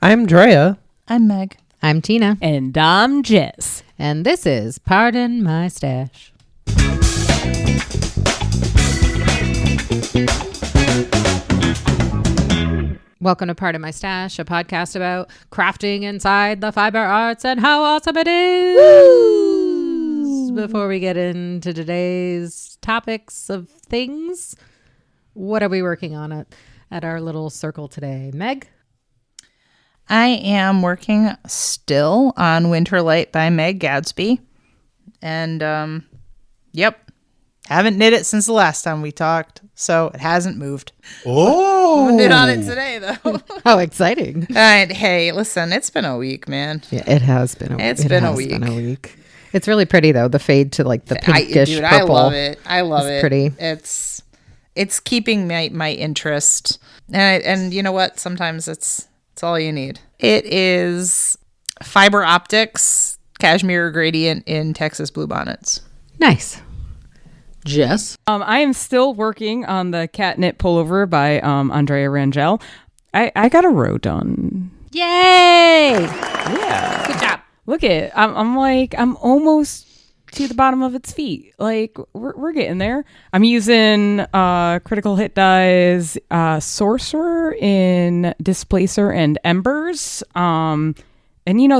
I'm Drea. I'm Meg. I'm Tina. And I'm Jess. And this is Pardon My Stash. Welcome to Pardon My Stash, a podcast about crafting inside the fiber arts and how awesome it is. Woo! Before we get into today's topics of things, what are we working on at our little circle today? Meg? I am working still on Winter Light by Meg Gadsby. And, haven't knit it since the last time we talked, so it hasn't moved. Oh! I'm knit on it today, though. How exciting. Hey, listen, it's been a week, man. Yeah, it has been a week. It's been a week. It's really pretty, though. The fade to like the pinkish purple. I love it. I love it. Pretty. It's keeping my interest. And you know what? Sometimes it's all you need. It is fiber optics, cashmere gradient in Texas bluebonnets. Nice. Jess? I am still working on the cat knit pullover by Andrea Rangel. I got a row done. Yay! Yeah. Good job. Look at I'm almost to the bottom of its feet. Like we're getting there. I'm using critical hit dyes, sorcerer in displacer and embers. And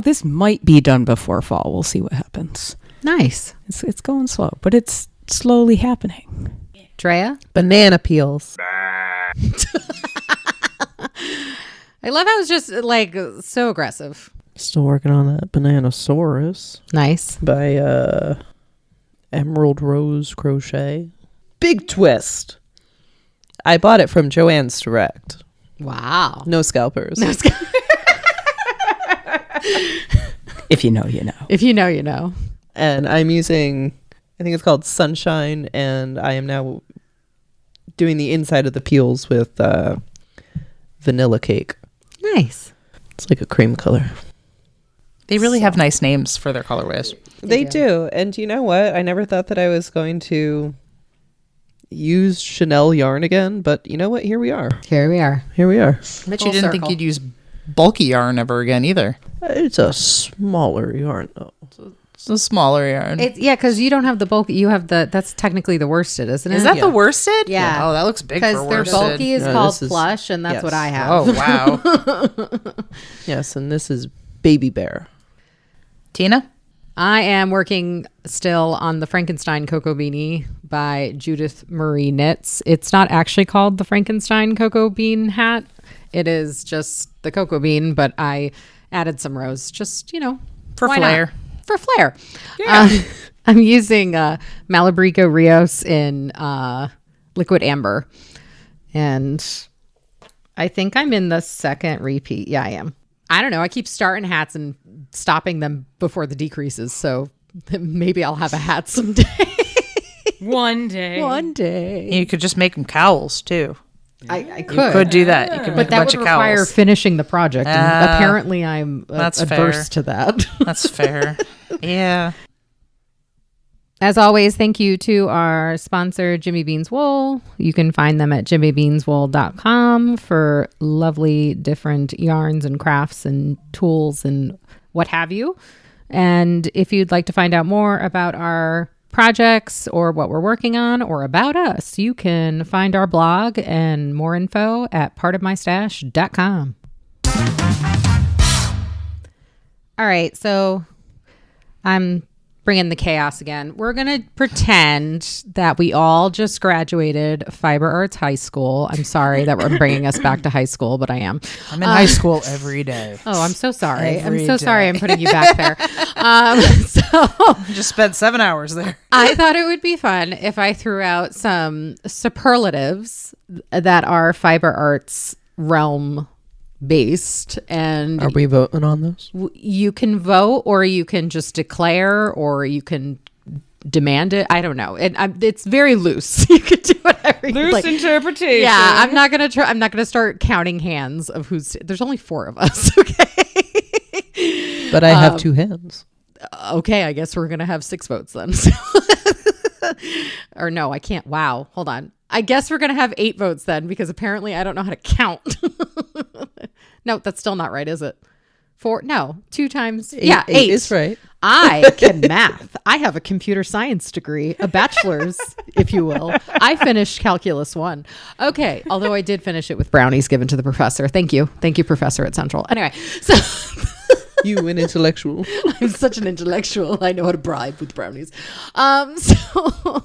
this might be done before fall. We'll see what happens. Nice. It's going slow, but it's slowly happening. Drea? Banana peels. I love how it's just like so aggressive. Still working on that Bananasaurus Nice. by Emerald Rose Crochet. Big twist. I bought it from Joann's Direct. Wow. No scalpers. If you know, you know. If you know, you know. And I'm using, I think it's called Sunshine, and I am now doing the inside of the peels with vanilla cake. Nice. It's like a cream color. They really have nice names for their colorways. They do. And you know what? I never thought that I was going to use Chanel yarn again, but you know what? Here we are. Here we are. Here we are. I bet you didn't think you'd use bulky yarn ever again either. It's a smaller yarn, though. It's a smaller yarn. Because you don't have the bulky. You have that's technically the worsted, isn't it? Is that the worsted? Yeah. Oh, that looks big for worsted. Because their bulky is No, called this is- plush, and that's yes. what I have. Oh, wow. Yes, and this is Baby Bear. Tina? I am working still on the Frankenstein Cocoa Beanie by Judith Marie Knits. It's not actually called the Frankenstein Cocoa Bean hat. It is just the cocoa bean, but I added some rows just, For why flair. not? For flair. Yeah. I'm using Malabrico Rios in liquid amber. And I think I'm in the second repeat. Yeah, I am. I don't know. I keep starting hats and stopping them before the decreases. So maybe I'll have a hat someday. One day. One day. You could just make them cowls, too. I could. You could do that. You could make But a that bunch would of require cowls. finishing the project. And apparently I'm that's adverse fair. to that. That's fair. Yeah. As always, thank you to our sponsor, Jimmy Beans Wool. You can find them at jimmybeanswool.com for lovely different yarns and crafts and tools and what have you. And if you'd like to find out more about our projects or what we're working on or about us, you can find our blog and more info at partofmystash.com. All right, so I'm bringing the chaos again. We're going to pretend that we all just graduated Fiber Arts High School. I'm sorry that we're bringing us back to high school, but I am. I'm in high school every day. Oh, I'm so sorry. Every I'm so sorry day. I'm putting you back there. So Just spent 7 hours there. I thought it would be fun if I threw out some superlatives that are Fiber Arts realm based, and Are we voting on this? you can vote or you can just declare or you can demand it. I don't know. It's very loose. You can do whatever you Loose like. interpretation. Yeah, I'm not gonna start counting hands of who's. There's only 4 of us. Okay. But I have 2 hands. Okay, I guess we're gonna have 6 votes then. Or no, I can't. Wow, hold on. I guess we're gonna have 8 votes then because apparently I don't know how to count. No, that's still not right, is it? 4? No, 2 times. Eight Yeah, 8 is right. I can math. I have a computer science degree, a bachelor's, if you will. I finished Calculus 1. Okay, although I did finish it with brownies given to the professor. Thank you. Thank you, professor at Central. Anyway, so You an intellectual. I'm such an intellectual. I know how to bribe with brownies. All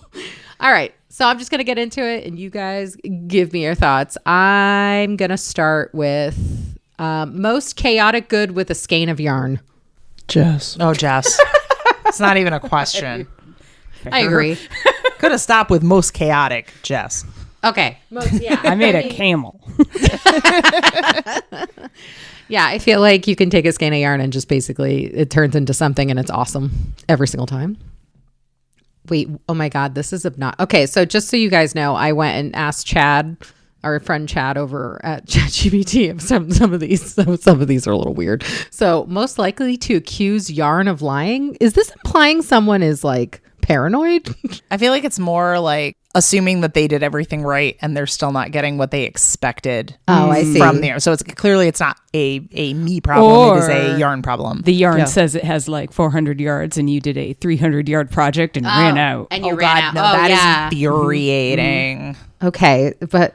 right. So I'm just going to get into it and you guys give me your thoughts. I'm going to start with most chaotic good with a skein of yarn. Jess. Oh, Jess. It's not even a question. I agree. Could have stopped with most chaotic, Jess. Okay. I made a camel. Yeah, I feel like you can take a skein of yarn and just basically it turns into something and it's awesome every single time. Wait, oh my God, this is not okay. So just so you guys know, I went and asked Chad, our friend Chad over at ChatGPT, of some of these. Some of these are a little weird. So most likely to accuse yarn of lying. Is this implying someone is like paranoid? I feel like it's more like assuming that they did everything right and they're still not getting what they expected. Oh, I see. From there. So it's clearly it's not a me problem. It is a yarn problem. The yarn says it has like 400 yards and you did a 300-yard project and ran out. And you ran out. No, Oh, that yeah. is infuriating. Okay, but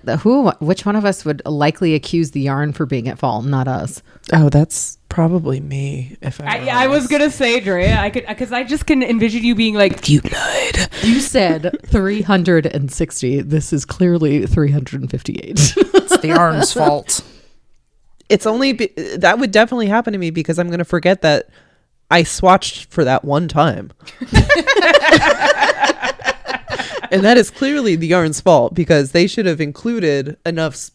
which one of us would likely accuse the yarn for being at fault, not us? Oh, that's probably me. If I was gonna say, Drea, because I just can envision you being like, you lied. You said 360. This is clearly 358. It's the yarn's fault. It's only that would definitely happen to me because I'm going to forget that I swatched for that one time. And that is clearly the yarn's fault because they should have included enough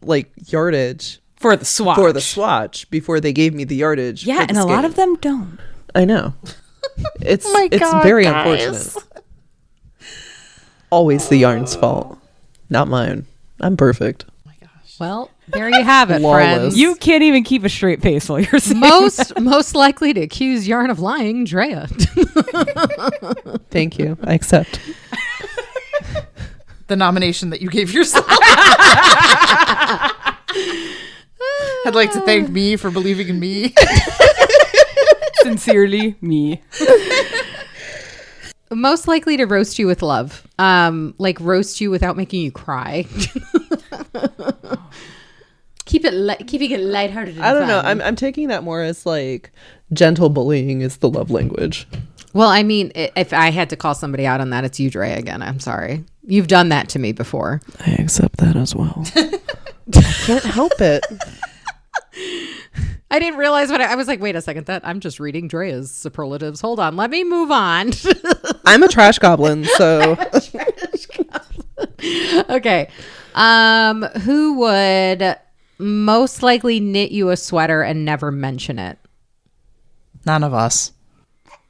like yardage For the swatch. before they gave me the yardage. Yeah, and a lot of them don't. I know. It's my it's God, very guys. unfortunate. Always the yarn's fault, not mine. I'm perfect. Well, there you have it, Flawless. friends. You can't even keep a straight face while you're saying most likely to accuse yarn of lying, Drea. Thank you. I accept. The nomination that you gave yourself. I'd like to thank me for believing in me. Sincerely, me. Most likely to roast you with love. Like roast you without making you cry. Keeping it lighthearted and I don't know. fun. I'm taking that more as like gentle bullying is the love language. Well, I mean, if I had to call somebody out on that, it's you, Dre, again. I'm sorry. You've done that to me before. I accept that as well. I can't help it. I didn't realize what I was like, wait a second, I'm just reading Drea's superlatives. Hold on, let me move on. I'm a trash goblin, so Okay. Who would most likely knit you a sweater and never mention it? None of us.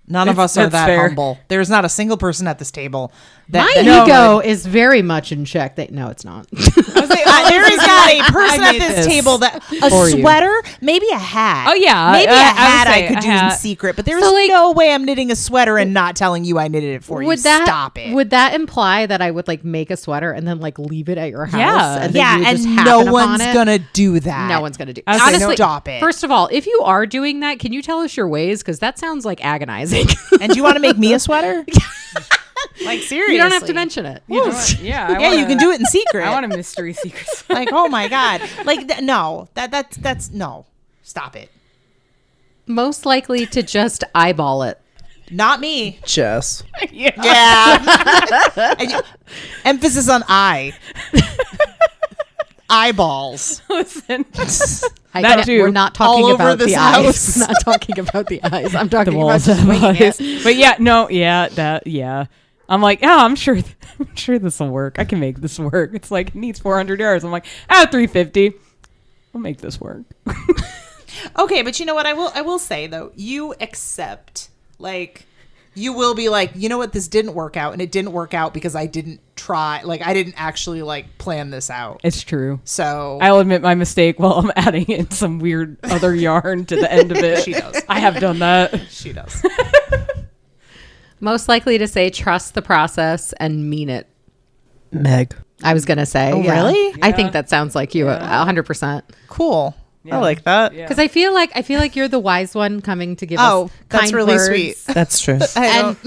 None of us are That's that fair. humble. There's not a single person at this table that My that ego is very much in check. No, it's not. there is not a person I at made this this table that a for you. sweater, maybe a hat. Oh, yeah. maybe a I would hat I say could a do in hat. secret. But there's So, like- no way I'm knitting a sweater and not telling you I knitted it for you. Would that Stop it. Would that imply that I would like make a sweater and then like leave it at your house? Yeah. and then yeah, you and just no happen upon one's it? gonna do that. No one's gonna do. I was like, Honestly, stop it. First of all, if you are doing that, can you tell us your ways? Because that sounds like agonizing. And do you want to make me a sweater? Like seriously, You don't have to mention it. You just Yeah, You can do it in secret. I want a mystery secret. Like, oh my god, like no, that's no. Stop it. most likely to just eyeball it. Not me. Jess. Yeah. And emphasis on eye. Eyeballs. Listen, I That can't- too. We're not talking All over about this the house. eyes. We're not talking about the eyes. I'm talking the about walls just have winging eyes. it. But yeah. I'm like, I'm sure this will work. I can make this work. It's like it needs 400 yards. I'm like, 350. I'll make this work. Okay, but you know what? I will say though, you accept, like, you will be like, you know what, this didn't work out, and it didn't work out because I didn't try, like, I didn't actually like plan this out. It's true. So I'll admit my mistake while I'm adding in some weird other yarn to the end of it. She does. I have done that. she does. Most likely to say trust the process and mean it. Meg. I was gonna say. Oh, yeah. really? I think that sounds like you 100%. Cool. I like that. Yeah. Because I feel like you're the wise one coming to give Oh, us that's kind really words. sweet. That's true.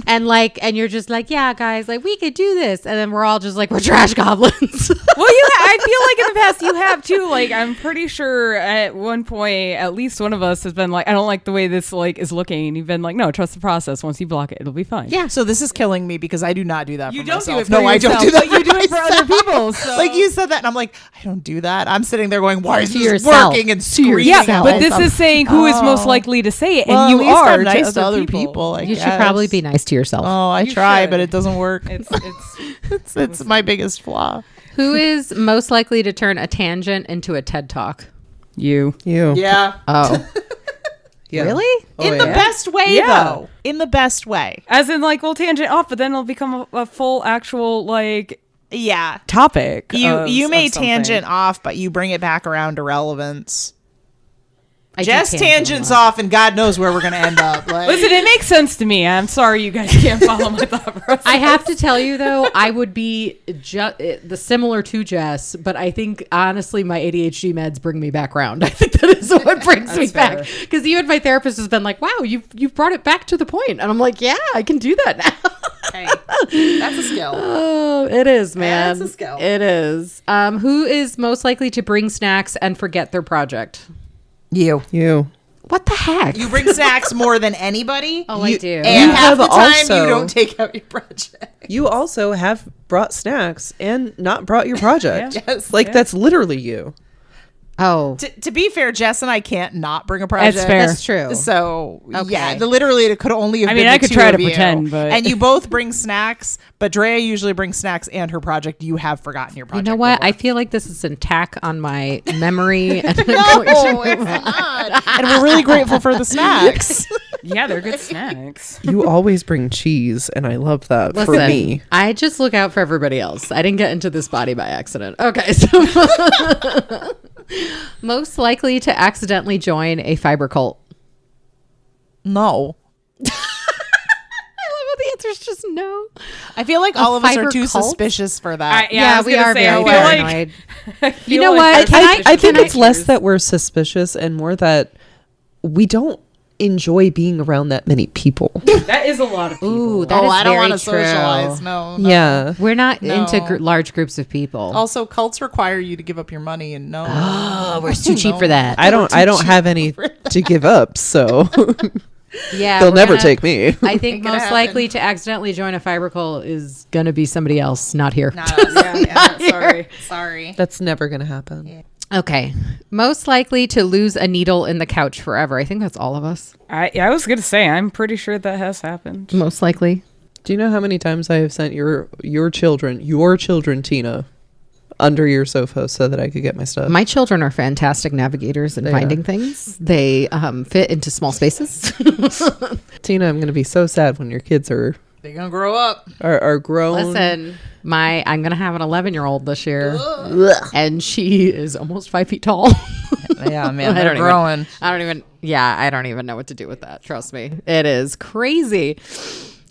And you're just like, yeah, guys, like we could do this, and then we're all just like, we're trash goblins. Well, I feel like in the past you have too. Like, I'm pretty sure at one point, at least one of us has been like, I don't like the way this like is looking. And you've been like, no, trust the process. Once you block it, it'll be fine. Yeah. So this is killing me because I do not do that You for don't myself. do it for No, I yourself, don't do that. but you do it for other people. So. Like you said that, and I'm like, I don't do that. I'm sitting there going, why is To this yourself. working and To screaming? yourself. at but this myself? is saying who is most likely to say it, Well, and at you least are I'm nice to other people. I You should guess. probably be nice to yourself. Oh, I You try, should. but it doesn't work. It's It's my biggest flaw. Who is most likely to turn a tangent into a TED Talk? you. Yeah. Oh, Yeah. really? In the best way, Yeah. though. In the best way. As in, like, we'll tangent off, but then it'll become a full actual like Yeah. topic. You may of something. tangent off, but you bring it back around to relevance. I do Just tangent a tangents lot. off, and God knows where we're going to end up. Like, Listen, it makes sense to me. I'm sorry you guys can't follow my thought process. I have to tell you though, I would be the similar to Jess, but I think honestly my ADHD meds bring me back around. I think that is what brings me back. Because even my therapist has been like, "Wow, you've brought it back to the point," and I'm like, "Yeah, I can do that now." hey, that's a skill. Oh, it is, man. That's a skill. It is. Who is most likely to bring snacks and forget their project? You. What the heck? You bring snacks more than anybody. Oh, I do. And You half have the time also- you don't take out your project. You also have brought snacks and not brought your project. Yes. Like that's literally you. Oh, To be fair, Jess and I can't not bring a project. That's fair. that's true. So Okay. yeah, literally it could only have I been mean, I the could two try of to you. pretend, but- and you both bring snacks, but Drea usually brings snacks and her project. You have forgotten your You project. know what? I before. feel like this is an attack on my memory. And No, it's not. And we're really grateful for the snacks. Yeah, they're good snacks. You always bring cheese, and I love that for Listen, me. I just look out for everybody else. I didn't get into this body by accident. Okay, so most likely to accidentally join a fiber cult. No. I love how the answer is just no. I feel like all of us are fiber too cult? suspicious for that. I was we gonna are say, very I feel paranoid. like- You know feel what? like Can there's I I think Can it's less pictures. that we're suspicious and more that we don't enjoy being around that many people. That is a lot of people. Ooh, that Oh, is I don't very want to true. socialize. No. Yeah. We're not No. into large groups of people. Also, cults require you to give up your money, and no. Oh, we're too cheap for that. I don't have any to give up, so Yeah, they'll we're never gonna- take me. I think gonna most happen. likely to accidentally join a fiber cult is going to be somebody else, not here. Not us. Yeah, Sorry. sorry. That's never gonna happen. Okay. Most likely to lose a needle in the couch forever. I think that's all of us. I was gonna say, I'm pretty sure that has happened. Most likely. Do you know how many times I have sent your children, Tina, under your sofa so that I could get my stuff? My children are fantastic navigators in They finding are. things. They fit into small spaces. Tina, I'm gonna be so sad when your kids are They're gonna grow up. grown. Listen, I'm going to have an 11-year-old this year, and she is almost 5 feet tall. Yeah, man, I they're don't growing. I don't even know what to do with that. Trust me. It is crazy.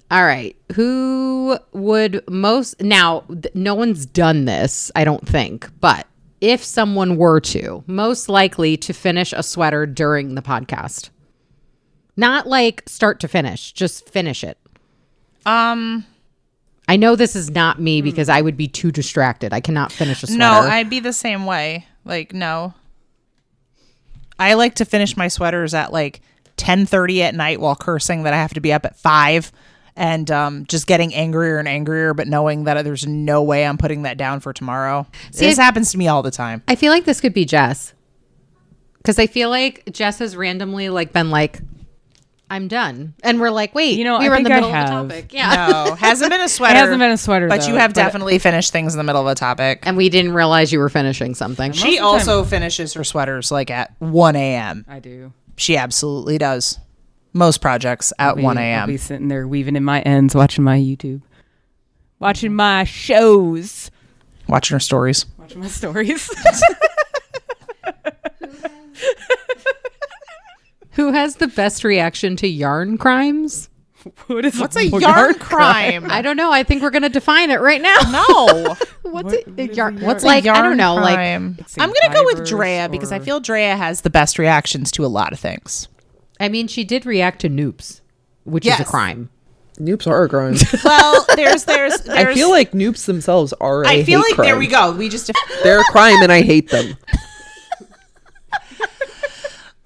All right. Who would most now no one's done this, I don't think, but if someone were to, most likely to finish a sweater during the podcast. Not like start to finish, just finish it. I know this is not me because I would be too distracted. I cannot finish a sweater. No, I'd be the same way. Like, no. I like to finish my sweaters at like 10:30 at night while cursing that I have to be up at 5 and just getting angrier and angrier, but knowing that there's no way I'm putting that down for tomorrow. This happens to me all the time. I feel like this could be Jess. Because I feel like Jess has randomly like been like, I'm done. And we're like, wait, You know, we I were in the think I middle of the have. topic. Yeah. No, hasn't been a sweater. It hasn't been a sweater, but though, you have but- definitely finished things in the middle of a topic. And we didn't realize you were finishing something. She the also finishes her sweaters like at 1 a.m. I do. She absolutely does. Most projects at 1 I'll a.m. be sitting there weaving in my ends, watching my YouTube, watching my shows, Watching her stories. watching my stories. Who has the best reaction to yarn crimes? What's a yarn crime? I don't know. I think we're going to define it right now. No. What's What's like? a I don't yarn know. Like crime? Say I'm gonna go with fibers Drea because I or- feel Drea has the best reactions to a lot of things. I mean, she did react to Noops, which is Yes. a crime. Noops are a crime. Well, there's I feel like noops themselves are I feel hate like there crime. we go. We just They're a crime and I hate them.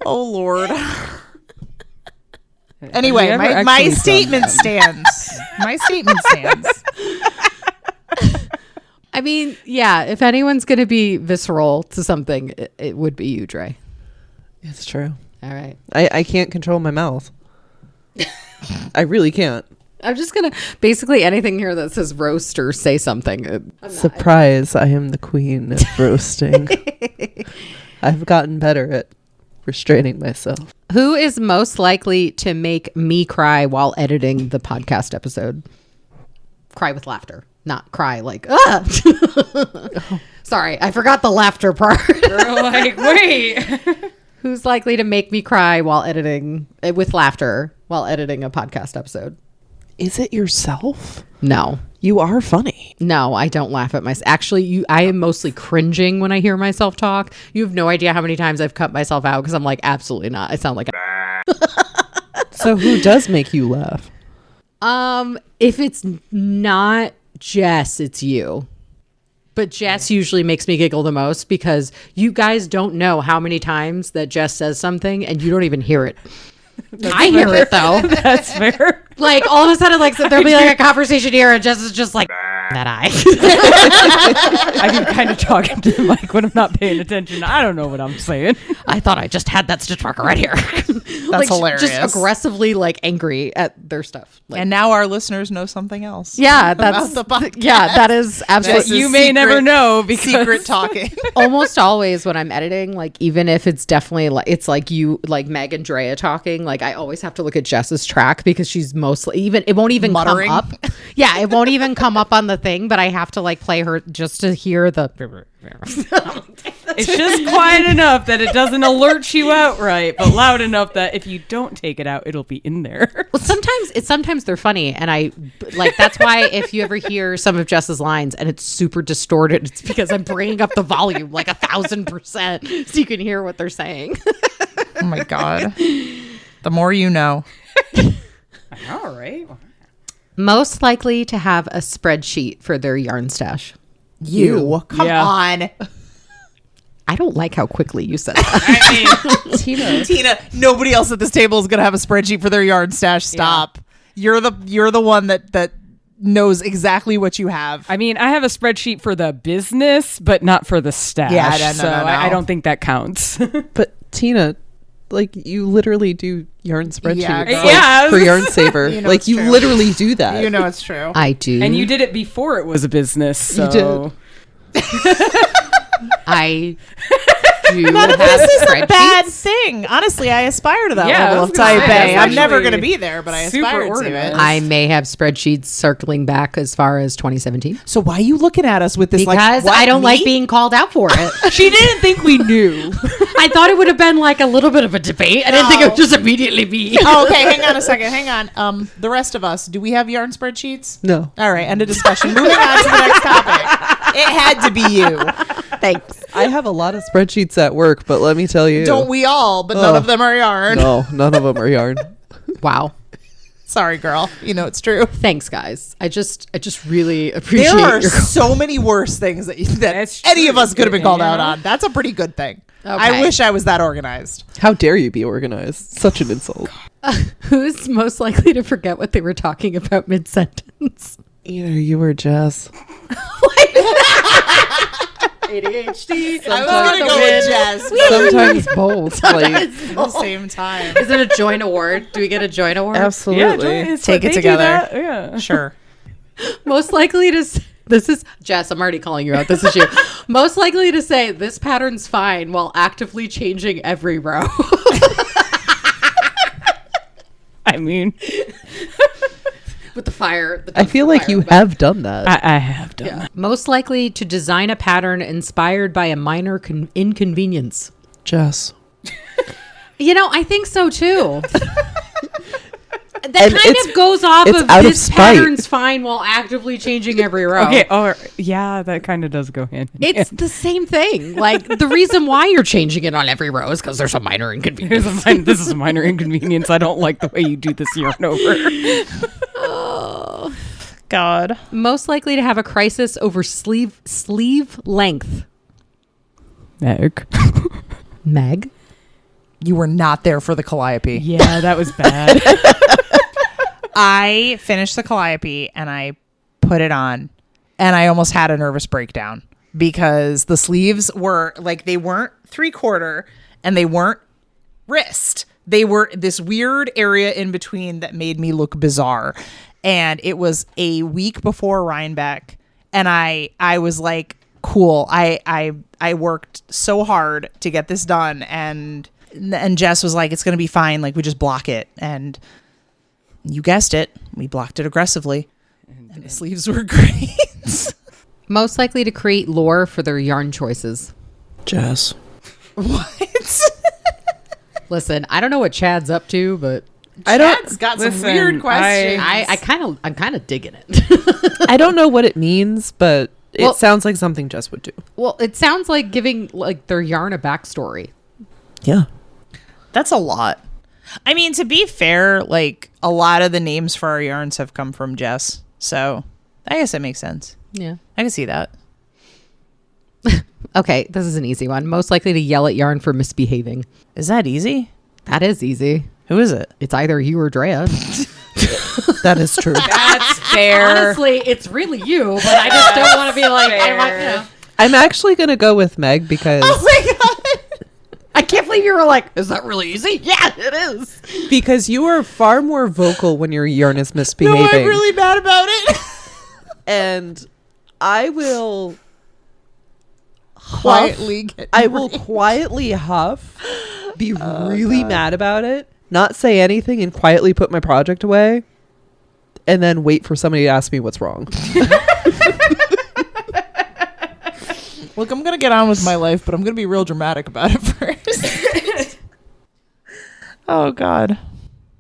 oh Lord. Anyway, Have you ever my actually done statement them? stands. My statement stands. I mean, yeah, if anyone's going to be visceral to something, it would be you, Dre. It's true. All right. I can't control my mouth. I really can't. I'm just going to basically anything here that says roast or say something. Surprise, I am the queen of roasting. I've gotten better at restraining myself. Who is most likely to make me cry while editing the podcast episode? Cry with laughter, not cry like, ah. Sorry, I forgot the laughter part. You're like, wait. Who's likely to make me cry while editing with laughter while editing a podcast episode? Is it yourself? No. You are funny. No, I don't laugh at myself. Actually, I am mostly cringing when I hear myself talk. You have no idea how many times I've cut myself out because I'm like, absolutely not. I sound like So who does make you laugh? if it's not Jess, it's you. But Jess usually makes me giggle the most because you guys don't know how many times that Jess says something and you don't even hear it. I hear it though. That's fair. Like all of a sudden, like there'll be like a conversation here and Jess is just like that eye. I can kind of talk into the mic when I'm not paying attention. I don't know what I'm saying. I thought I just had that stitch marker right here. That's hilarious. Just aggressively like angry at their stuff. Like, And now our listeners know something else. yeah, that's the podcast. yeah, that is That absolutely. you may never know because Secret talking. Almost always when I'm editing, like even if it's definitely like it's like you like Meg and Drea talking, like I always have to look at Jess's track because she's mostly even it won't even Muttering. come up. Yeah, it won't even come up on the thing, but I have to like play her just to hear the it's just quiet enough that it doesn't alert you outright, but loud enough that if you don't take it out, it'll be in there. Well, sometimes they're funny, and I like that's why if you ever hear some of Jess's lines and it's super distorted, it's because I'm bringing up the volume like 1,000% so you can hear what they're saying. Oh my God. The more you know. All right. Most likely to have a spreadsheet for their yarn stash. You. Come Yeah. on. I don't like how quickly you said that. Tina, nobody else at this table is going to have a spreadsheet for their yard stash. Stop. You're the one that knows exactly what you have. I mean, I have a spreadsheet for the business, but not for the stash. Yeah, no, so no. I don't think that counts. But Tina, like you literally do yarn spreadsheets Yeah, girl. like, Yeah. for Yarn Saver. You know like it's you true. literally do that. You know it's true. I do. And you did it before it was a business. So. You I do None of have this is a spreadsheets. bad thing. Honestly, I aspire to that Yeah, I level was of gonna type say, A. I'm never especially going to be there, but I super aspire to it. organized. I may have spreadsheets circling back as far as 2017 So why are you looking at us with this? because like, what, I don't me? like being called out for it. She didn't think we knew. I thought it would have been like a little bit of a debate. I didn't think it would just immediately be. Oh, okay. Hang on a second. Hang on. The rest of us, do we have yarn spreadsheets? No. All right. End of discussion. Moving on to the next topic. It had to be you. Thanks. I have a lot of spreadsheets at work, but let me tell you. Don't we all? But none of them are yarn. No, none of them are yarn. Wow. Sorry, girl. You know it's true. Thanks, guys. I just really appreciate There are your so many worse things that That's any of true. us could have been called out Yeah. on. That's a pretty good thing. Okay. I wish I was that organized. How dare you be organized? Such an insult. Who's most likely to forget what they were talking about mid-sentence? Either you or Jess. ADHD. I was going to go with Jess. Sometimes both. Like, At the same time. Is it a joint award? Do we get a joint award? absolutely. Take it they do together. that. Yeah. Sure. Most likely to this is Jess, I'm already calling you out. This is you. Most likely to say this pattern's fine while actively changing every row. I mean, With the fire. I feel like you have done that. I have done that. Most likely to design a pattern inspired by a minor inconvenience. Jess. You know, I think so too. kind of goes off it's of out of this spite. pattern's fine while actively changing every row. Okay. Oh, yeah, that kind of does go hand in It's hand. the same thing. Like, the reason why you're changing it on every row is because there's a minor inconvenience. This is a minor inconvenience. I don't like the way you do this yarn over. God. Most likely to have a crisis over sleeve length. Meg? You were not there for the calliope. Yeah, that was bad. I finished the calliope and I put it on and I almost had a nervous breakdown because the sleeves were like, they weren't 3/4 and they weren't wrist. They were this weird area in between that made me look bizarre. And it was a week before Rhinebeck. And I was like, cool. I worked so hard to get this done. And Jess was like, it's going to be fine. Like, we just block it. And you guessed it. We blocked it aggressively. And the sleeves were great. Most likely to create lore for their yarn choices. Jess. What? Listen, I don't know what Chad's up to, but Chad's got some Listen, weird questions. I'm kind of digging it. I don't know what it means, but it sounds like something Jess would do. Well, it sounds like giving like their yarn a backstory. Yeah. That's a lot. I mean, to be fair, like, a lot of the names for our yarns have come from Jess. So I guess that makes sense. Yeah. I can see that. Okay, this is an easy one. Most likely to yell at yarn for misbehaving. Is that easy? That is easy. Who is it? It's either you or Drea. That is true. That's fair. Honestly, it's really you, but I just don't want to be like, I'm actually going to go with Meg because I can't believe you were like, is that really easy? Yeah, it is. you are far more vocal when your yarn is misbehaving. No, I'm really bad about it. And I will Quietly get I will quietly huff, be really mad about it, not say anything, and quietly put my project away, and then wait for somebody to ask me what's wrong. Look, I'm going to get on with my life, but I'm going to be real dramatic about it first. Oh, God.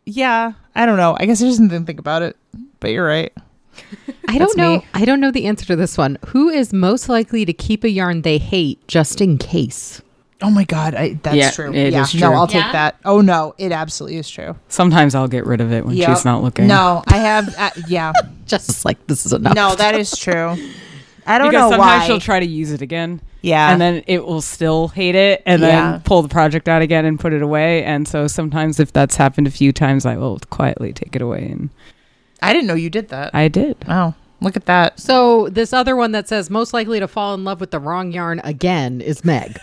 Yeah, I don't know. I guess I just didn't think about it, but you're right. I That's don't know. me. I don't know the answer to this one. Who is most likely to keep a yarn they hate just in case? Oh, my God. That's Yeah, true. it is No, true. I'll take Yeah? that. Oh, no. It absolutely is true. Sometimes I'll get rid of it when Yep. she's not looking. No, I have. Yeah. Just like, this is enough. No, that is true. I don't Because know sometimes why. she'll try to use it again. Yeah. And then it will still hate it and Yeah. then pull the project out again and put it away. And so sometimes if that's happened a few times, I will quietly take it away. And I didn't know you did that. I did. Oh, look at that. So this other one that says most likely to fall in love with the wrong yarn again is Meg.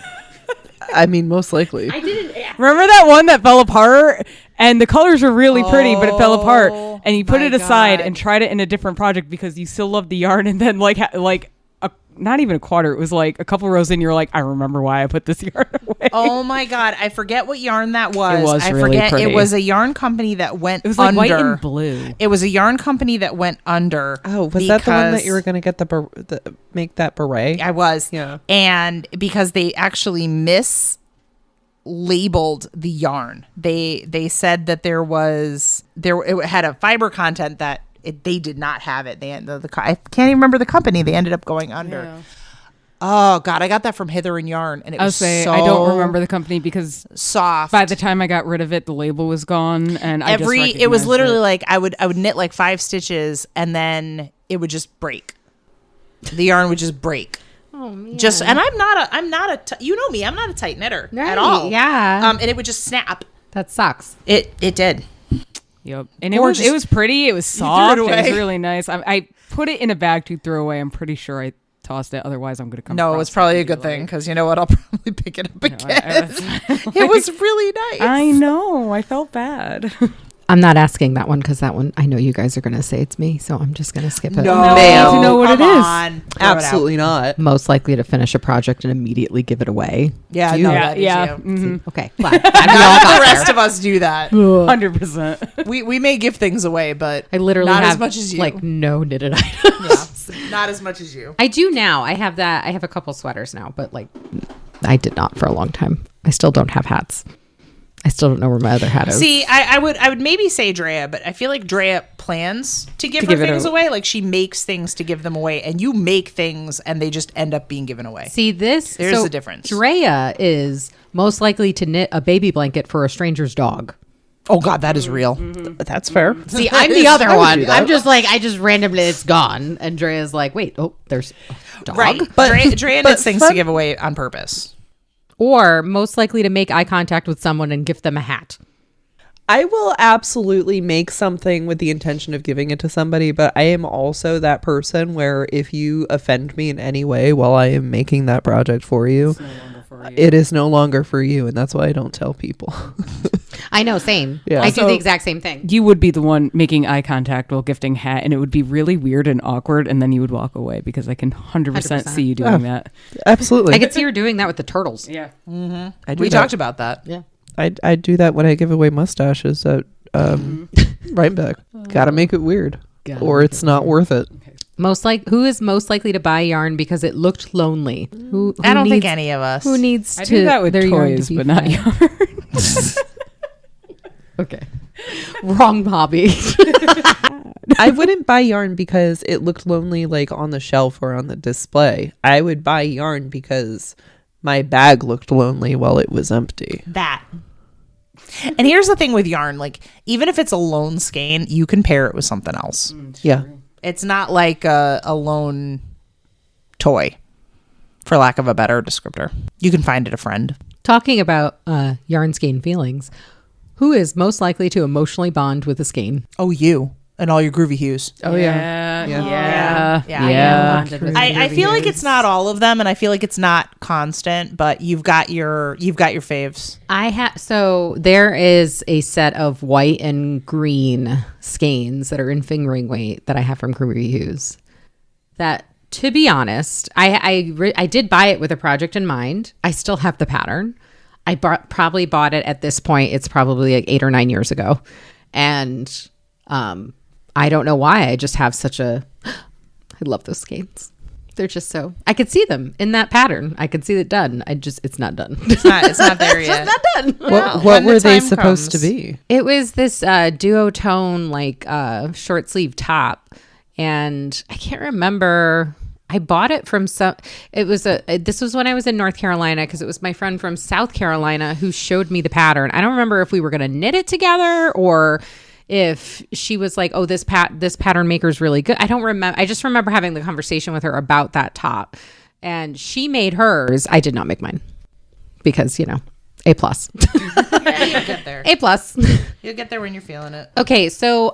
I mean, most likely. I didn't. Remember that one that fell apart and the colors were really pretty, but it fell apart and you put my it aside God. and tried it in a different project because you still love the yarn. And then not even a quarter. It was like a couple rows in. You're like, I remember why I put this yarn away. Oh my God. I forget what yarn that was. It was I really forget. pretty. It was a yarn company that went It was like under. white and blue. It was a yarn company that went under. Oh, was that the one that you were because- going to get make that beret? I was. Yeah. And because they actually mislabeled the yarn. They said that it had a fiber content that they did not have it. I can't even remember the company. They ended up going under. Yeah. Oh God, I got that from Hither and Yarn, and it I'll was say so I don't remember the company because soft. by the time I got rid of it, the label was gone, and it was recognized literally it. like I would knit like 5 stitches, and then it would just break. The yarn would just break. Oh man. And I'm not a you know me, I'm not a tight knitter at all. Yeah. And it would just snap. That sucks. It did. Yep, and Gorgeous. it was pretty. It was threw it soft. It, away. was really nice. I put it in a bag to throw away. I'm pretty sure I tossed it. Otherwise, I'm gonna come. No, across it's probably it a and be good thing like- because you know what? I'll probably pick it up again. It was really nice. I know. I felt bad. I'm not asking that one because that one I know you guys are going to say it's me, so I'm just going to skip it. No, Ma'am. You know what come it is. on. Throw it out. Absolutely not. Most likely to finish a project and immediately give it away. Yeah, You- no, Yeah, that is yeah. you. Mhm. Okay, glad. Glad we all Not got the rest there. of us do that. 100%. We may give things away, but I literally not have as much as you. like no knitted items. Yeah, not as much as you. I do now. I have that. I have a couple sweaters now, but like I did not for a long time. I still don't have hats. I still don't know where my other hat is. See, I would maybe say Drea, but I feel like Drea plans to give her things away. Like she makes things to give them away, and you make things and they just end up being given away. See, there's the difference. Drea is most likely to knit a baby blanket for a stranger's dog. Oh God, that is real. That's fair. See, I'm the other I would one. do that. I'm just like, I just randomly, it's gone. And Drea's like, wait, there's a dog. Right. But Drea knits things to give away on purpose. Or most likely to make eye contact with someone and gift them a hat. I will absolutely make something with the intention of giving it to somebody, but I am also that person where if you offend me in any way while I am making that project for you, it is no longer for you, and that's why I don't tell people. I know, same. Yeah. I do the exact same thing. You would be the one making eye contact while gifting hat, and it would be really weird and awkward, and then you would walk away because I can 100% see you doing that. Absolutely. I could see her doing that with the turtles. Yeah. We talked about that. Yeah. I do that when I give away mustaches at Rhinebeck. Gotta make it weird, or it's not worth it. Who is most likely to buy yarn because it looked lonely? Who I don't think needs- any of us. Who needs I to do that with their yarn to toys, be but not found? yarn. Okay. Wrong hobby. I wouldn't buy yarn because it looked lonely, like on the shelf or on the display. I would buy yarn because my bag looked lonely while it was empty. That. And here's the thing with yarn, like even if it's a lone skein, you can pair it with something else. Yeah. It's not like a lone toy, for lack of a better descriptor. You can find it a friend. Talking about yarn skein feelings, who is most likely to emotionally bond with a skein? Oh, you and all your groovy hues. Oh yeah. Yeah. I feel like it's not all of them, and I feel like it's not constant, but you've got your faves. So there is a set of white and green skeins that are in fingering weight that I have from Groovy Hues. That, to be honest, I did buy it with a project in mind. I still have the pattern. I probably bought it at this point. It's probably like 8 or 9 years ago, and I don't know why. I just have I love those skeins. They're just so, I could see them in that pattern. I could see it done. It's not done. It's not there yet. It's not done. What when the were they time supposed comes. to be? It was this duotone, like short sleeve top. And I can't remember. I bought it from this was when I was in North Carolina, because it was my friend from South Carolina who showed me the pattern. I don't remember if we were going to knit it together or if she was like, oh, this pattern maker's really good. I don't remember. I just remember having the conversation with her about that top, and she made hers. I did not make mine because, A+. Yeah, you'll get there. A+. You'll get there when you're feeling it. Okay, so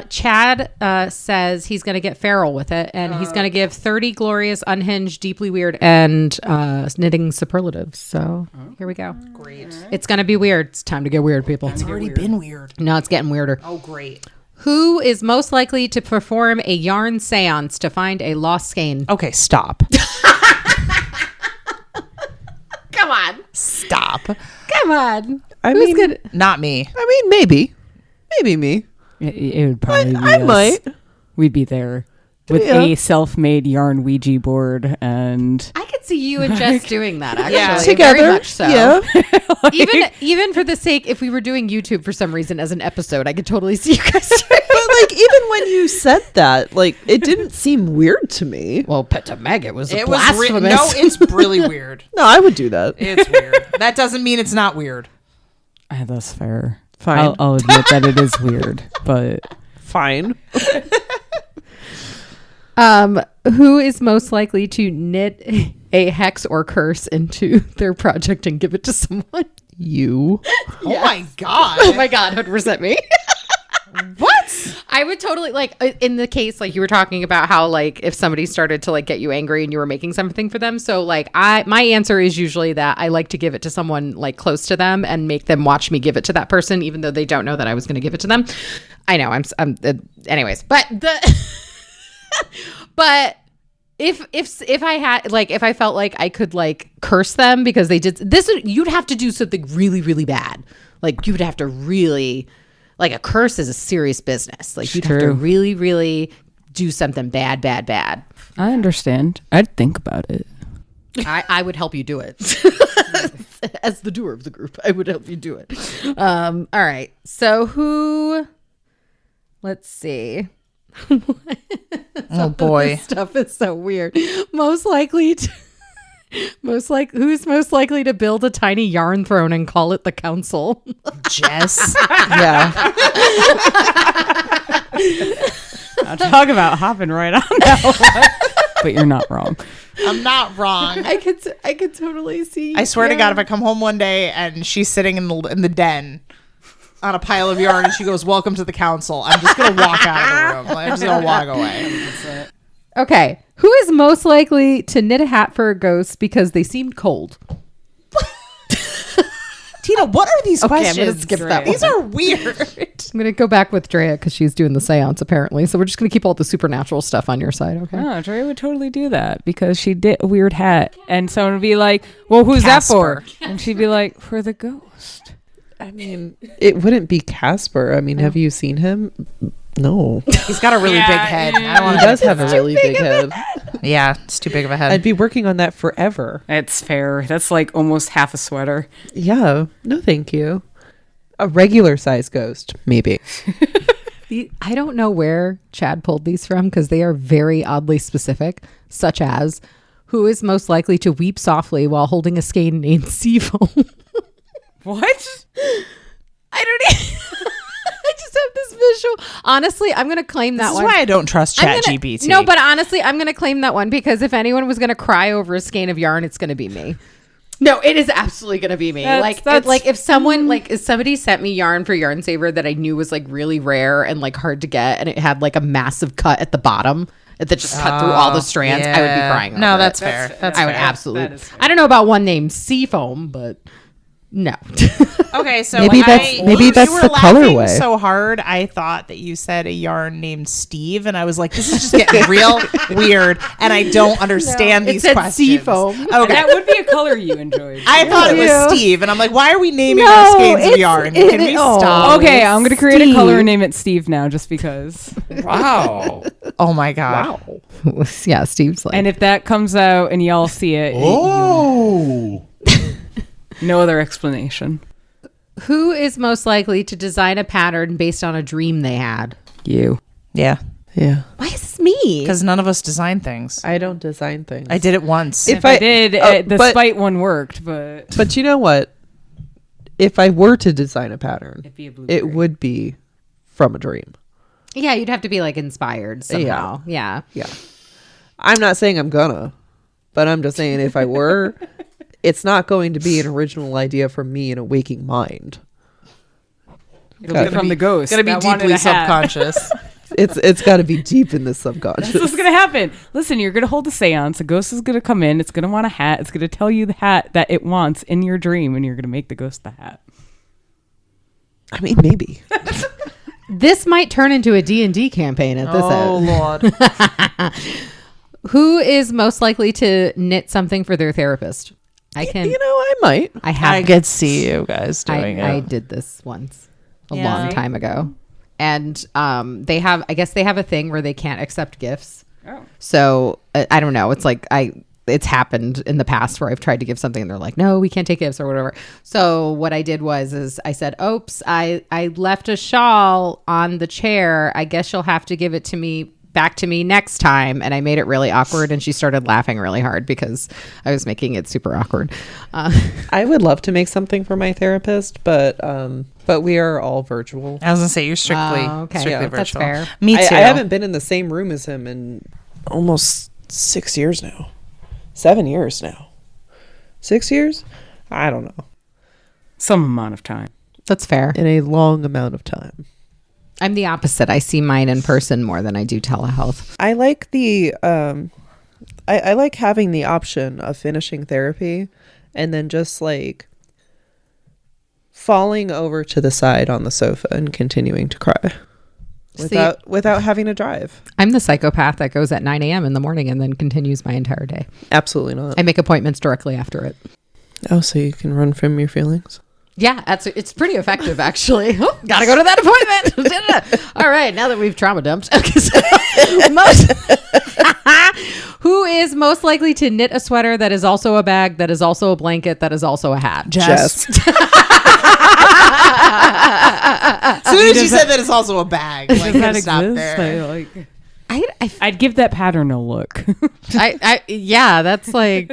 Chad says he's going to get feral with it, and he's going to give 30 glorious, unhinged, deeply weird, and knitting superlatives. So here we go. Great. It's going to be weird. It's time to get weird, people. It's already been weird. No, it's getting weirder. Oh, great. Who is most likely to perform a yarn seance to find a lost skein? Okay, stop. Come on. Stop. Come on. Who's gonna? Not me. I mean, maybe me. It would probably be I us. might. We'd be there with a self-made yarn Ouija board, and I could see you and Jess doing that, actually. Yeah. Together. Very much so. Yeah. Even for the sake, if we were doing YouTube for some reason as an episode, I could totally see you guys doing it. But like, even when you said that, like, it didn't seem weird to me. Well, Pet Meg, it was It blasphemous. was no, it's really weird. No, I would do that. It's weird. That doesn't mean it's not weird. that's fair. Fine. I'll admit that it is weird, but Fine. Who is most likely to knit a hex or curse into their project and give it to someone? You. Oh my God. Oh my God, 100% me. What? I would totally, like, in the case, like, you were talking about how, like, if somebody started to, like, get you angry and you were making something for them. So, like, my answer is usually that I like to give it to someone, like, close to them and make them watch me give it to that person, even though they don't know that I was going to give it to them. I know, anyways, but but if I had, like, if I felt like I could, like, curse them because they did this, you'd have to do something really, really bad. Like, you would have to really, like, a curse is a serious business. Like, you'd have to really, really do something bad. I understand. I'd think about it. I would help you do it. As the doer of the group, I would help you do it. All right. So who? Let's see. Oh boy. This stuff is so weird. Who's most likely to build a tiny yarn throne and call it the council? Jess. Yeah. Now talk about hopping right on that one. But you're not wrong. I'm not wrong. I could totally see. I swear to God, if I come home one day and she's sitting in the den on a pile of yarn and she goes, "Welcome to the council," I'm just gonna walk out of the room. Like, I'm just gonna walk away. Okay. Who is most likely to knit a hat for a ghost because they seemed cold? Tina, what are these questions? I'm gonna skip that one. These are weird. I'm going to go back with Drea because she's doing the seance apparently. So we're just going to keep all the supernatural stuff on your side, okay? No, Dre would totally do that because she did a weird hat. And someone would be like, well, who's Casper. that for? And she'd be like, for the ghost. I mean, it wouldn't be Casper. I mean, have you seen him? No. He's got a really big head. I don't He want does have a really big head. Yeah, it's too big of a head. I'd be working on that forever. It's fair. That's like almost half a sweater. Yeah. No, thank you. A regular size ghost, maybe. I don't know where Chad pulled these from because they are very oddly specific, such as who is most likely to weep softly while holding a skein named Seafoam? What? I don't even... I just have this visual. Honestly, I'm going to claim that This is one. why I don't trust I'm gonna- ChatGPT. No, but honestly, I'm going to claim that one because if anyone was going to cry over a skein of yarn, it's going to be me. No, it is absolutely going to be me. That's- If somebody sent me yarn for Yarn Saver that I knew was like really rare and like hard to get, and it had like a massive cut at the bottom that just cut through all the strands, I would be crying. No, over that's it. fair. That's I would fair. absolutely. That is fair. I don't know about one named Seafoam, but no. Okay, so Maybe that's you the were laughing colorway. so hard, I thought that you said a yarn named Steve, and I was like, this is just getting real weird, and I don't understand it these said questions. Seafoam. Okay. That would be a color you enjoyed. I thought it was Yeah. Steve, and I'm like, why are we naming No, our skeins of it's- yarn? it- Can we oh. stop? Okay, I'm going to create a color Steve. and name it Steve now just because. Wow. Oh my God. Yeah, Steve's like. And if that comes out and y'all see it, Oh. no other explanation. Who is most likely to design a pattern based on a dream they had? You. Yeah. Yeah. Why is this me? Because none of us design things. I don't design things. I did it once. If I did, the but- spite one worked, but But you know what? If I were to design a pattern, it'd be a blueberry. it would be from a dream. Yeah, you'd have to be like inspired somehow. Yeah. Yeah. I'm not saying I'm gonna, but I'm just saying if I were, it's not going to be an original idea from me in a waking mind. It'll be from the ghost. It's going to be that wanted deeply a hat. subconscious. It's got to be deep in the subconscious. That's what's going to happen. Listen, you're going to hold a seance. A ghost is going to come in. It's going to want a hat. It's going to tell you the hat that it wants in your dream, and you're going to make the ghost the hat. I mean, maybe. This might turn into a D&D campaign at this Oh, end. Lord. Who is most likely to knit something for their therapist? I can. You know, I might. I have. I could see you guys doing I it. did this once a Yeah. long time ago, and they have. I guess they have a thing where they can't accept gifts. Oh. So I don't know. It's like it's happened in the past where I've tried to give something and they're like, no, we can't take gifts or whatever. So what I did is I said, oops, I left a shawl on the chair. I guess you'll have to give it to me back to me next time. And I made it really awkward. And she started laughing really hard because I was making it super awkward. I would love to make something for my therapist, but we are all virtual. I was going to say, you're strictly, okay. strictly Yeah. virtual. That's fair. Me too. I haven't been in the same room as him in almost 6 years now. 7 years now. 6 years? I don't know. Some amount of time. That's fair. In a long amount of time. I'm the opposite. I see mine in person more than I do telehealth. I like the I like having the option of finishing therapy and then just like falling over to the side on the sofa and continuing to cry without having to drive. I'm the psychopath that goes at 9 a.m. in the morning and then continues my entire day. Absolutely not. I make appointments directly after it. Oh, so you can run from your feelings? Yeah, it's pretty effective, actually. Oh, gotta go to that appointment. All right, now that we've trauma dumped. Okay, so Who is most likely to knit a sweater that is also a bag, that is also a blanket, that is also a hat? Jess. As soon as you said that it's also a bag, like, Does that stop exist? there. I'd give that pattern a look. Yeah, that's like,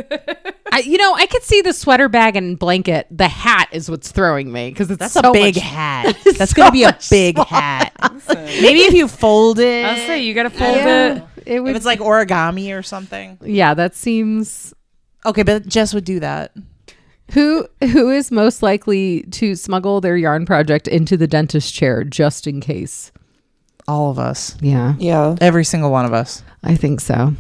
I could see the sweater bag and blanket. The hat is what's throwing me because it's That's so a big much- hat. That's going to be a big hat. Maybe if you fold it. I'll say you gotta fold Yeah, it. it would. If it's like origami or something. Yeah, that seems. Okay, but Jess would do that. Who is most likely to smuggle their yarn project into the dentist chair just in case? All of us. Yeah, Yeah. Every single one of us. I think so.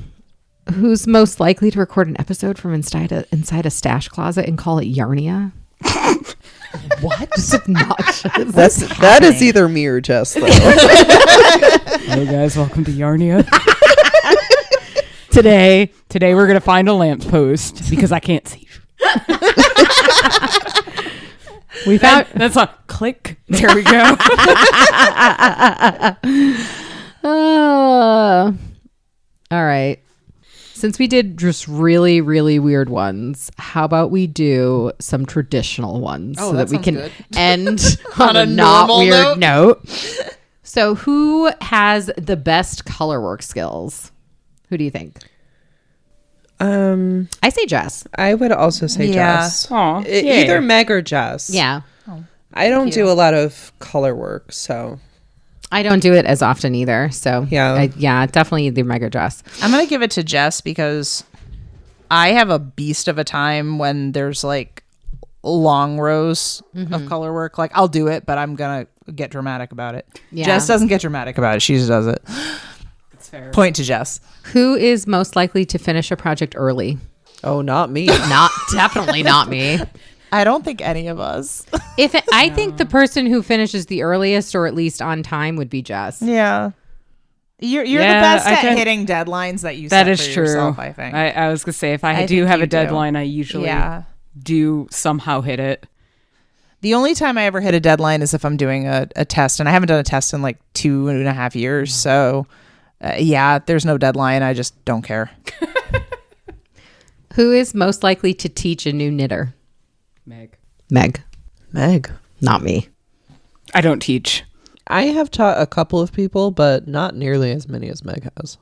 Who's most likely to record an episode from inside a stash closet and call it Yarnia? What? Just obnoxious. That is either me or Jess, though. Hello guys, welcome to Yarnia. Today we're gonna find a lamppost because I can't see. We found. That's a click. There we go. All right. Since we did just really, really weird ones, how about we do some traditional ones so that we can end on a not normal weird note? So, who has the best color work skills? Who do you think? I say Jess. I would also say Jess. Aw, Either Meg or Jess. Yeah. I don't do a lot of color work, so I don't do it as often either. So, Yeah. definitely either Meg or Jess. I'm going to give it to Jess because I have a beast of a time when there's like long rows of color work. Like I'll do it, but I'm going to get dramatic about it. Yeah. Jess doesn't get dramatic about it. She just does it. That's fair. Point to Jess. Who is most likely to finish a project early? oh, not me. Definitely not me. I don't think any of us. I think the person who finishes the earliest or at least on time would be Jess. Yeah. You're Yeah, the best I at can- hitting deadlines that you That set is for true. yourself, I think. I was gonna say if I I do think have you a do. deadline, I usually do somehow hit it. The only time I ever hit a deadline is if I'm doing a test, and I haven't done a test in like 2.5 years. So, there's no deadline. I just don't care. Who is most likely to teach a new knitter? Meg. Meg. Not me. I don't teach. I have taught a couple of people, but not nearly as many as Meg has.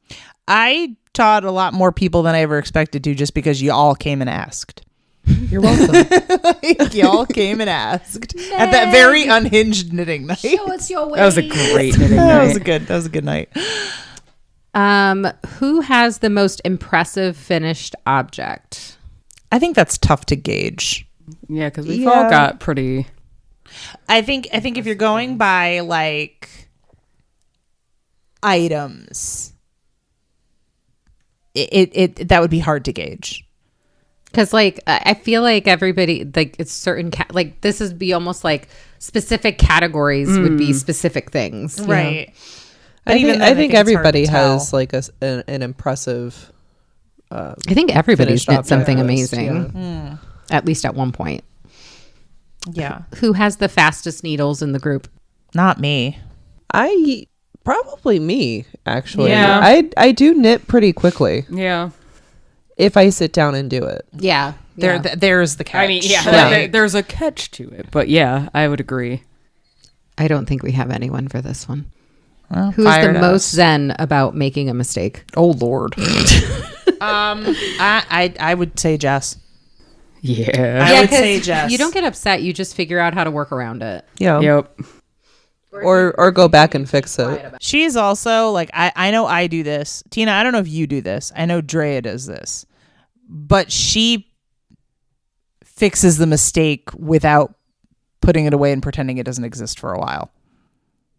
I taught a lot more people than I ever expected to just because you all came and asked. You're welcome. Y'all came and asked at that very unhinged knitting night. It's your way. That was a great knitting That was night. that was a good night. Who has the most impressive finished object? I think that's tough to gauge. Yeah, because we've all got pretty. I think if you're going by like items, it that would be hard to gauge. Because I feel like everybody like it's certain like this is be almost like specific categories would be specific things, Right. I think everybody has like an impressive. I think everybody's Finished knit something object list, amazing, at least at one point. Yeah. Who has the fastest needles in the group? Not me. Probably me, actually. Yeah. I do knit pretty quickly Yeah. if I sit down and do it. Yeah, There's the catch. I mean, yeah, Like, there's a catch to it, but yeah, I would agree. I don't think we have anyone for this one. well, Who is the fired us. most zen about making a mistake? Oh Lord. I would say Jess. Yeah. I would 'cause say Jess. You don't get upset. You just figure out how to work around it. Yeah. Yep. Or go back and fix it. She's also like I know I do this. Tina, I don't know if you do this. I know Drea does this. But she fixes the mistake without putting it away and pretending it doesn't exist for a while.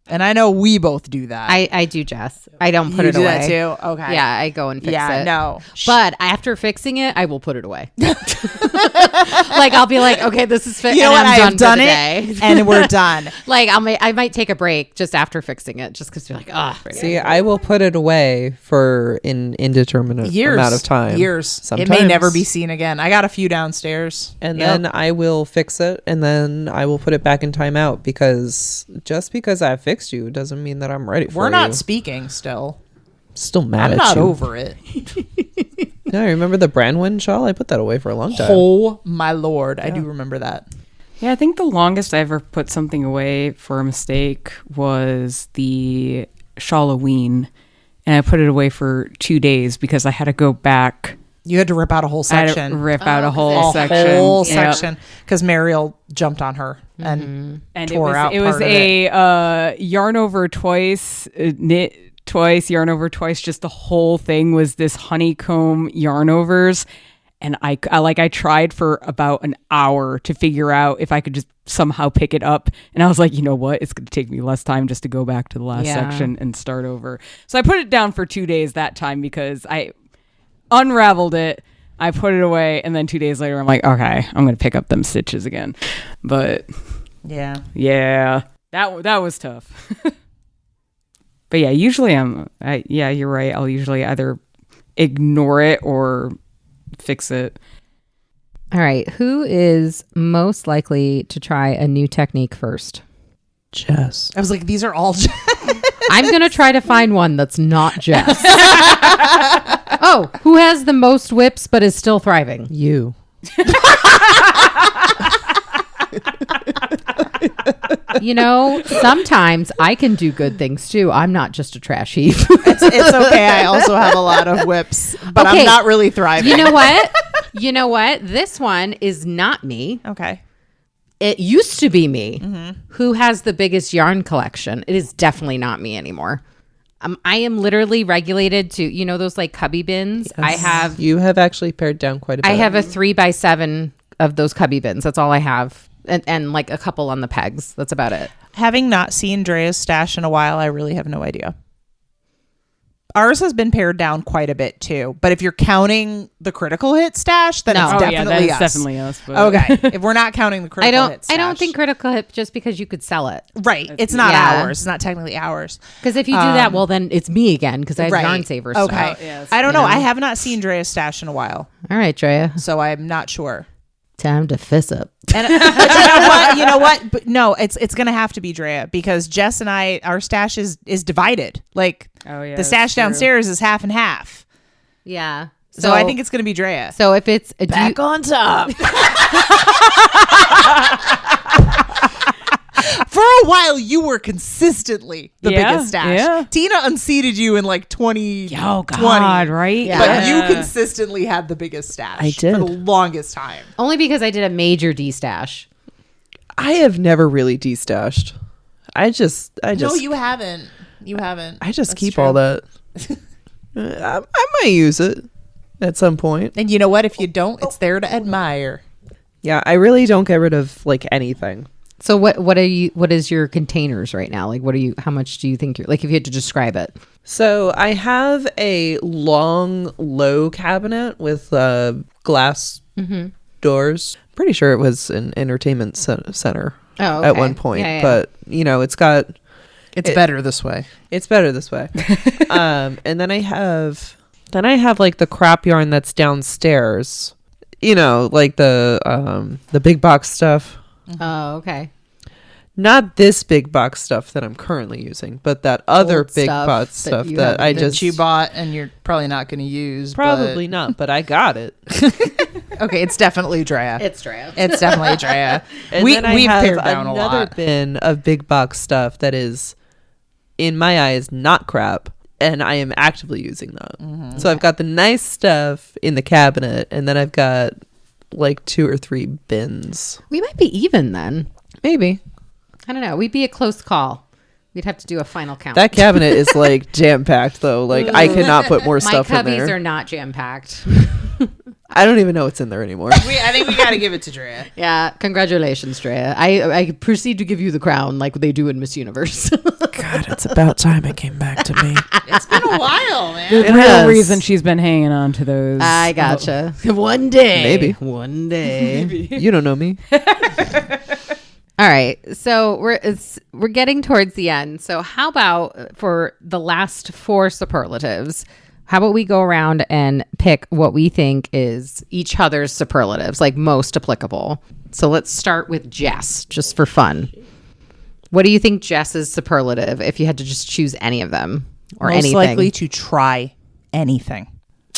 And I know we both do that. I do, Jess. I don't put You it do away. that too? Okay. Yeah, I go and fix it. No. But after fixing it, I will put it away. Like I'll be like, okay, this is fixed. You know what? I have done for the it, day. and we're done. Like I might take a break just after fixing it, just because you're like, ah. See, I will put it away for an indeterminate Years. amount of time. Years. Sometimes. It may never be seen again. I got a few downstairs. And Yep. then I will fix it, and then I will put it back in timeout because just because I fixed you doesn't mean that I'm ready for We're not you. speaking still. Still mad I'm at not you. over it. No, I remember the Branwyn shawl. I put that away for a long time. Oh my lord, I do remember that. Yeah, I think the longest I ever put something away for a mistake was the Shalloween, and I put it away for 2 days because I had to go back. You had to rip out a whole I had to section. rip out a whole A section. whole Yep. section because Mariel jumped on her and tore out it was part of a yarn over twice, knit twice, yarn over twice. Just the whole thing was this honeycomb yarn overs. And I tried for about an hour to figure out if I could just somehow pick it up. And I was like, you know what? It's going to take me less time just to go back to the last section and start over. So I put it down for 2 days that time because I unraveled it. I put it away. And then 2 days later, I'm like, okay, I'm going to pick up them stitches again. But yeah, that was tough. But yeah, usually you're right. I'll usually either ignore it or fix it. All right. Who is most likely to try a new technique first? Jess. I was like, these are all I'm going to try to find one that's not Jess. Oh, who has the most whips but is still thriving? You. You know, sometimes I can do good things too. I'm not just a trash heap. it's okay. I also have a lot of whips, but Okay. I'm not really thriving. You know what? You know what? This one is not me. Okay. It used to be me. Who has the biggest yarn collection? It is definitely not me anymore. I am literally regulated to, you know, those like cubby bins. You have actually pared down quite a bit. I have a 3x7 of those cubby bins. That's all I have. And like a couple on the pegs. That's about it. Having not seen Drea's stash in a while, I really have no idea. Ours has been pared down quite a bit too. But if you're counting the critical hit stash, then No. it's Oh, definitely us. Definitely us. But Okay. If we're not counting the critical hit stash. I don't think critical hit just because you could sell it. Right. It's not Yeah. ours. It's not technically ours. Because if you do that, well, then it's me again because I have yarn savers. Okay. Oh, yes. I don't know. I have not seen Drea's stash in a while, All right, Drea. so I'm not sure. Time to fist up. And but you know what? But no, it's gonna have to be Drea because Jess and our stash is divided. Like the stash downstairs is half and half. Yeah. So I think it's gonna be Drea. So if it's Back on top. For a while, you were consistently the biggest stash. Yeah. Tina unseated you in like 2020. Oh God, right? Yeah. But you consistently had the biggest stash. I did. For the longest time. only because I did a major D-stash. I have never really destashed. I just No, you haven't. You haven't. I just That's keep true. all that. I might use it at some point. And you know what? If you don't, it's there to admire. Yeah, I really don't get rid of like anything. So what is your containers right now? Like how much do you think you're like if you had to describe it? So I have a long, low cabinet with glass doors. Pretty sure it was an entertainment center at one point. Yeah. But, you know, it's got... It's better this way. It's better this way. And then I have like the crap yarn that's downstairs. You know, like the big box stuff. Oh, okay. Not this big box stuff that I'm currently using, but that other Old big stuff box that stuff you that have I that just... You bought and you're probably not going to use. Probably not, but I got it. Okay, it's definitely Drea. It's Drea. It's definitely Drea. And We've have pared down a another lot. bin of big box stuff that is, in my eyes, not crap, and I am actively using that. So I've got the nice stuff in the cabinet, and then I've got like 2 or 3 bins. We might be even then. Maybe. I don't know. We'd be a close call. We'd have to do a final count. That cabinet is like jam packed though. Like I cannot put more My stuff in cubbies there. are not jam packed. I don't even know what's in there anymore. I think we got to give it to Drea. Yeah, congratulations, Drea. I proceed to give you the crown like they do in Miss Universe. God, it's about time it came back to me. It's been a while, man. The It real has. reason she's been hanging on to those. I gotcha. One day, Maybe. one day. You don't know me. All right, so we're getting towards the end. So how about for the last 4 superlatives? How about we go around and pick what we think is each other's superlatives, like most applicable. So let's start with Jess, just for fun. What do you think Jess's superlative if you had to just choose any of them or Most anything? likely to try anything.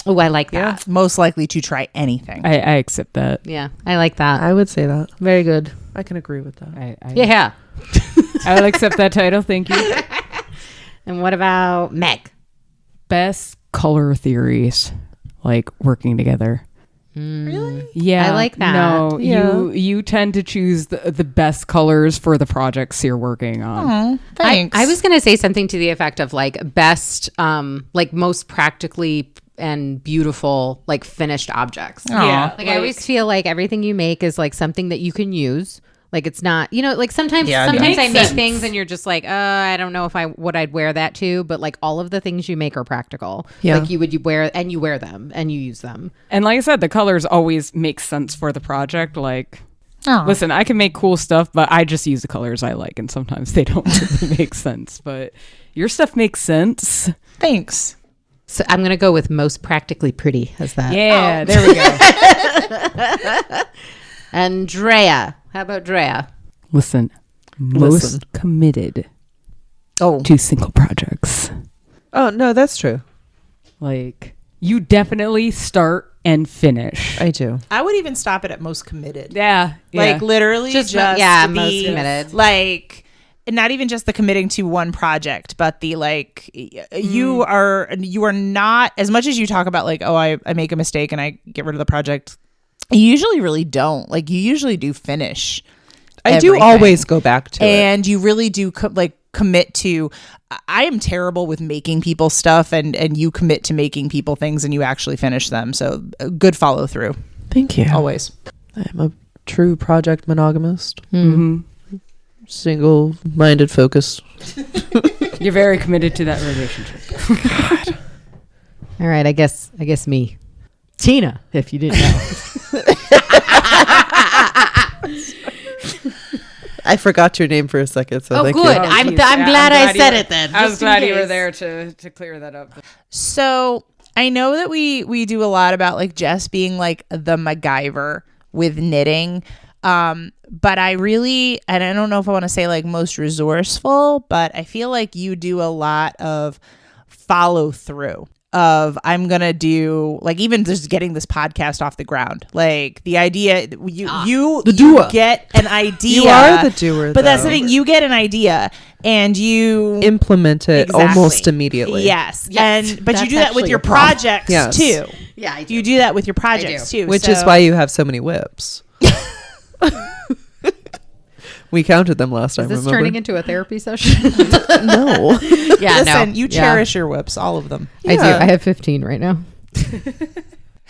Oh, I like that. Most likely to try anything. I accept that. Yeah, I like that. I would say that. Very good. I can agree with that. Yeah. I will accept that title. Thank you. And what about Meg? Best color theories, like working together. Really? Yeah, I like that. No, Yeah. you tend to choose the best colors for the projects you're working on. Oh, thanks. I was going to say something to the effect of like best, like most practically and beautiful, like finished objects. Aw. Like I always feel like everything you make is like something that you can use. Like it's not, like sometimes I make things and you're just like, I don't know if I'd wear that to, but like all of the things you make are practical. Yeah. Like you wear them and you use them. And like I said, the colors always make sense for the project. Like, Aw. listen, I can make cool stuff, but I just use the colors I like, and sometimes they don't really make sense. But your stuff makes sense. Thanks. So I'm going to go with most practically pretty as that. Yeah, there we go. And Drea. How about Drea? Listen, most committed to single projects. Oh, no, that's true. Like, you definitely start and finish. I do. I would even stop it at most committed. Yeah. Like literally Just just, yeah, the, most committed. Like not even just the committing to one project, but the like you are not, as much as you talk about like, oh, I make a mistake and I get rid of the project. You usually really don't. Like you usually do finish. I do always go back to it. And you really do commit to. I am terrible with making people stuff, and you commit to making people things, and you actually finish them. So good follow through. Thank you. Always. I'm a true project monogamist. Mm-hmm. Single-minded focus. You're very committed to that relationship. All right, I guess me. Tina, if you didn't know. I forgot your name for a second, so thank good. you. I'm glad I said it then. I was glad you were there to clear that up. So I know that we do a lot about like Jess being like the MacGyver with knitting. But I really, and I don't know if I want to say like most resourceful, but I feel like you do a lot of follow through of I'm going to do like even just getting this podcast off the ground. Like the idea, you get an idea. You are the doer, but that's the thing. You get an idea and you implement it Exactly. almost immediately. Yes. But you do that with your projects Yes. too. Yeah, I do. You do that with your projects too. Which is why you have so many whips. We counted them last time. Is this remember? turning into a therapy session? No. Yeah, Listen, you cherish your whips, all of them. I do. I have 15 right now.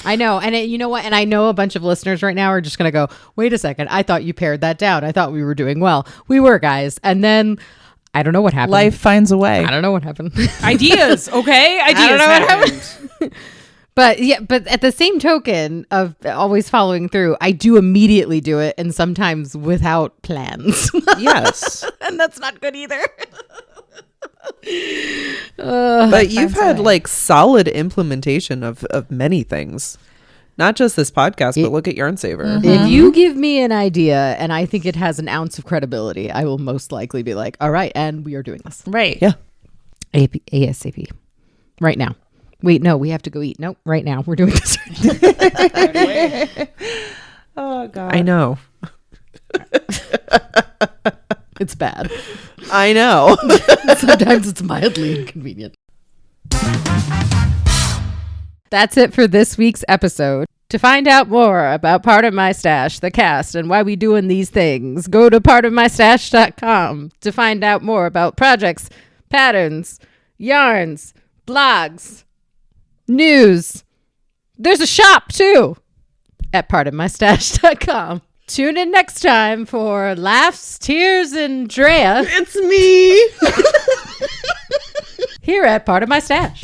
I know. And you know what? And I know a bunch of listeners right now are just going to go, wait a second. I thought you pared that down. I thought we were doing well. We were, guys. And then I don't know what happened. Life finds a way. I don't know what happened. Ideas, okay? Ideas. I don't know what happened. But at the same token of always following through, I do immediately do it, and sometimes without plans. Yes. And that's not good either. But you've had like solid implementation of many things. Not just this podcast, but look at Yarn Saver. Mm-hmm. If you give me an idea and I think it has an ounce of credibility, I will most likely be like, all right, and we are doing this. Right. Yeah. ASAP. Right now. Wait, no, we have to go eat. Nope, right now. We're doing this. Oh, God. I know. It's bad. I know. Sometimes it's mildly inconvenient. That's it for this week's episode. To find out more about Part of My Stash, the cast, and why we doing these things, go to partofmystash.com to find out more about projects, patterns, yarns, blogs, news. There's a shop too at partofmystash.com. Tune in next time for Laughs, Tears, and Drea. It's me. Here at Part of My Stash.